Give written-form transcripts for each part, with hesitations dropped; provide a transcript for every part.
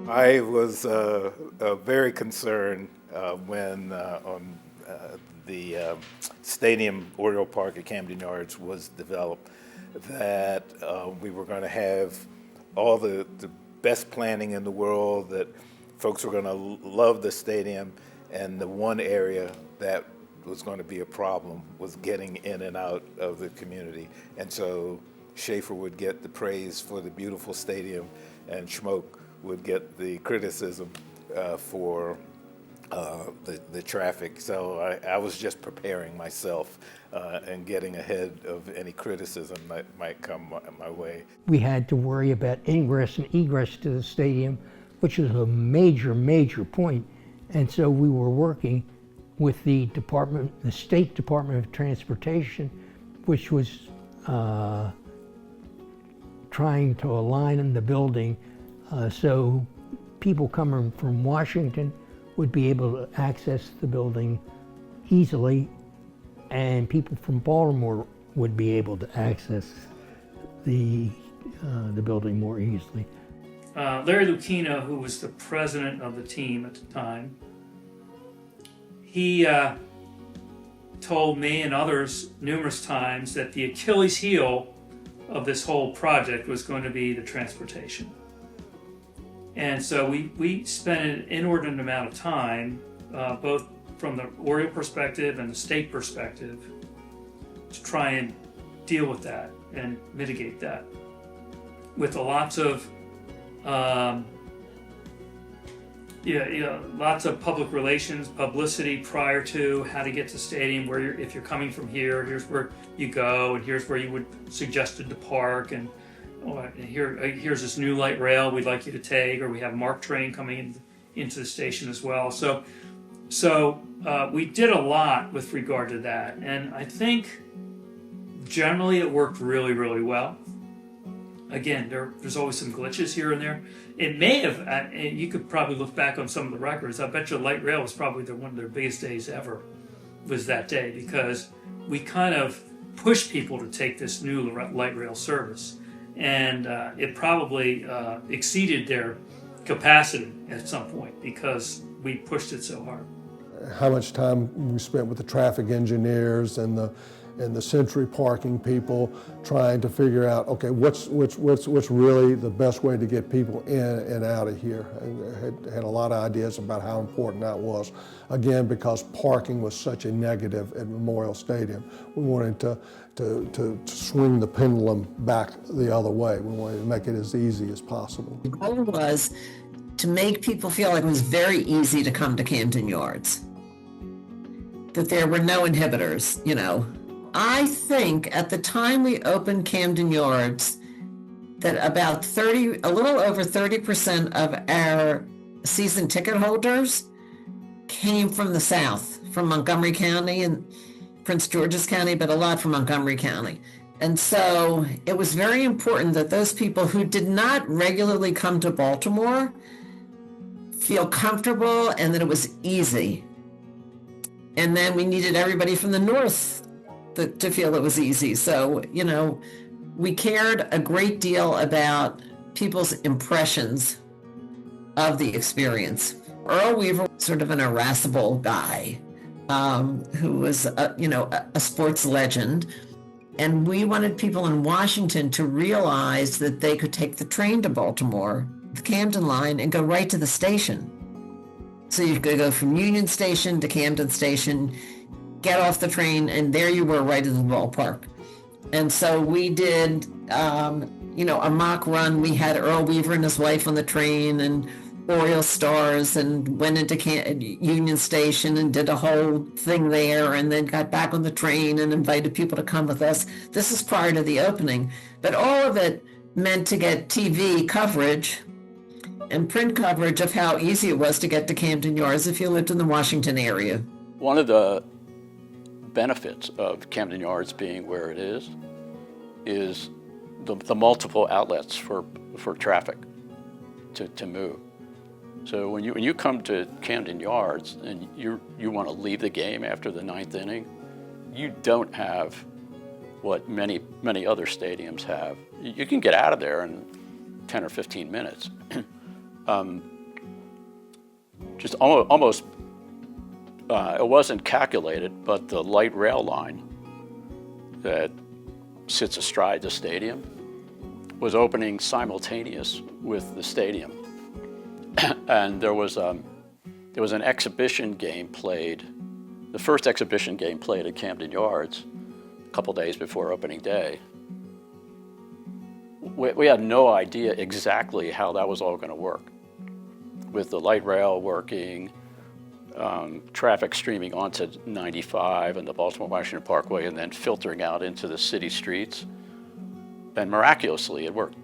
I was very concerned when on the stadium, Oriole Park at Camden Yards was developed, that we were going to have all the best planning in the world, that folks were going to love the stadium, and the one area that was going to be a problem was getting in and out of the community. And so Schaefer would get the praise for the beautiful stadium, and Schmoke would get the criticism for the traffic. So I was just preparing myself and getting ahead of any criticism that might come my way. We had to worry about ingress and egress to the stadium, which is a major point. And so we were working with the State Department of Transportation, which was trying to align in the building so people coming from Washington would be able to access the building easily, and people from Baltimore would be able to access the building more easily. Larry Lucchino, who was the president of the team at the time, he told me and others numerous times that the Achilles heel of this whole project was going to be the transportation. And so we spent an inordinate amount of time, both from the Oriole perspective and the state perspective, to try and deal with that and mitigate that with lots of lots of public relations, publicity prior to how to get to the stadium, where if you're coming from here, here's where you go, and here's where you would suggested to park, and here's this new light rail we'd like you to take, or we have MARC train coming into the station as well. So we did a lot with regard to that, and I think generally it worked really well. Again, there's always some glitches here and there. It may have, you could probably look back on some of the records. I bet you light rail was probably one of their biggest days ever, was that day, because we kind of pushed people to take this new light rail service. And it probably exceeded their capacity at some point because we pushed it so hard. How much time we spent with the traffic engineers and the Century parking people trying to figure out, okay, what's really the best way to get people in and out of here. And had a lot of ideas about how important that was. Again, because parking was such a negative at Memorial Stadium. We wanted to swing the pendulum back the other way. We wanted to make it as easy as possible. The goal was to make people feel like it was very easy to come to Camden Yards, that there were no inhibitors, I think at the time we opened Camden Yards that about a little over 30% of our season ticket holders came from the South, from Montgomery County and Prince George's County, but a lot from Montgomery County. And so it was very important that those people who did not regularly come to Baltimore feel comfortable and that it was easy. And then we needed everybody from the North to feel it was easy. So, we cared a great deal about people's impressions of the experience. Earl Weaver was sort of an irascible guy who was, a sports legend. And we wanted people in Washington to realize that they could take the train to Baltimore, the Camden line, and go right to the station. So you could go from Union Station to Camden Station, get off the train, and there you were right in the ballpark. And so we did, a mock run. We had Earl Weaver and his wife on the train and Oriole Stars, and went into Union Station and did a whole thing there, and then got back on the train and invited people to come with us. This is prior to the opening. But all of it meant to get TV coverage and print coverage of how easy it was to get to Camden Yards if you lived in the Washington area. One of the benefits of Camden Yards being where it is the multiple outlets for traffic to move. So when you come to Camden Yards and you want to leave the game after the ninth inning, you don't have what many other stadiums have. You can get out of there in 10 or 15 minutes. just almost, it wasn't calculated, but the light rail line that sits astride the stadium was opening simultaneous with the stadium. And there was an exhibition game played, the first exhibition game played at Camden Yards a couple days before opening day. We had no idea exactly how that was all going to work, with the light rail working, traffic streaming onto 95 and the Baltimore-Washington Parkway and then filtering out into the city streets. And miraculously, it worked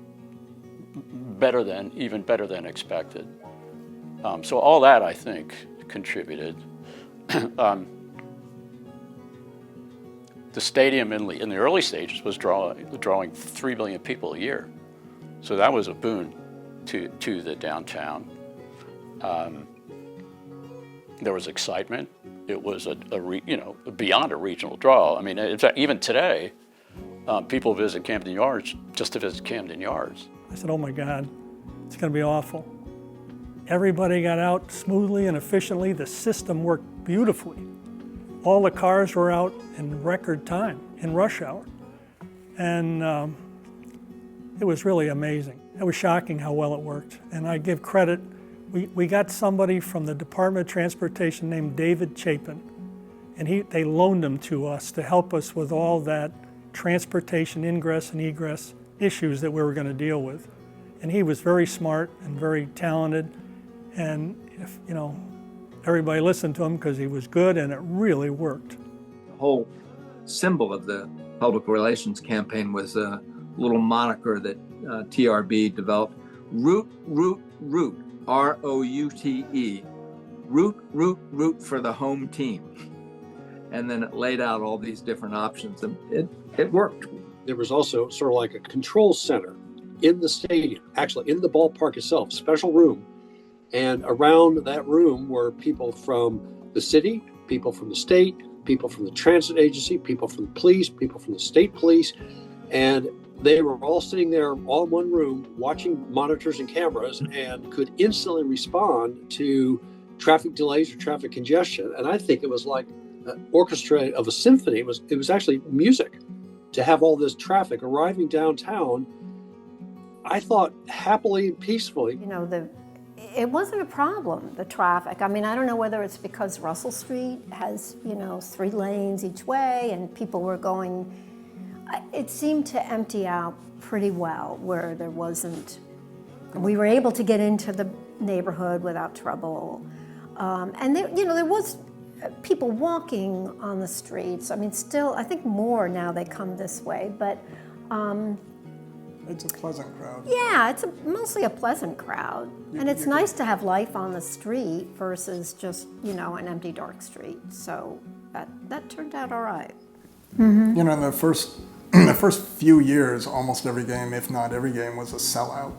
even better than expected. So all that, I think, contributed. The stadium in the early stages was drawing 3 million people a year. So that was a boon to the downtown. There was excitement. It was beyond a regional draw. I mean, in fact, even today, people visit Camden Yards just to visit Camden Yards. I said, oh my God, it's going to be awful. Everybody got out smoothly and efficiently. The system worked beautifully. All the cars were out in record time, in rush hour. And it was really amazing. It was shocking how well it worked. And I give credit. We got somebody from the Department of Transportation named David Chapin, and they loaned him to us to help us with all that transportation ingress and egress issues that we were going to deal with. And he was very smart and very talented, and everybody listened to him because he was good, and it really worked. The whole symbol of the public relations campaign was a little moniker that TRB developed: root, root, root. R-O-U-T-E, root for the home team. And then it laid out all these different options, and it worked. There was also sort of like a control center in the stadium, actually in the ballpark itself, special room. And around that room were people from the city, people from the state, people from the transit agency, people from the police, people from the state police. And they were all sitting there all in one room watching monitors and cameras and could instantly respond to traffic delays or traffic congestion. And I think it was like an orchestra of a symphony. It was actually music to have all this traffic arriving downtown. I thought happily and peacefully. It wasn't a problem, the traffic. I mean, I don't know whether it's because Russell Street has, 3 lanes each way and people were going. It seemed to empty out pretty well where there wasn't, we were able to get into the neighborhood without trouble. And there was people walking on the streets. I mean, still, I think more now they come this way, but. It's a pleasant crowd. Yeah, it's mostly a pleasant crowd. And it's nice to have life on the street versus just, an empty, dark street. So that turned out all right. Mm-hmm. In the first few years, almost every game, if not every game, was a sellout.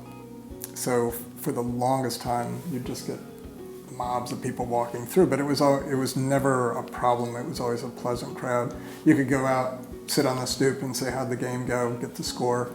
So for the longest time, you'd just get mobs of people walking through, but it was never a problem. It was always a pleasant crowd. You could go out, sit on the stoop and say, how'd the game go, get the score,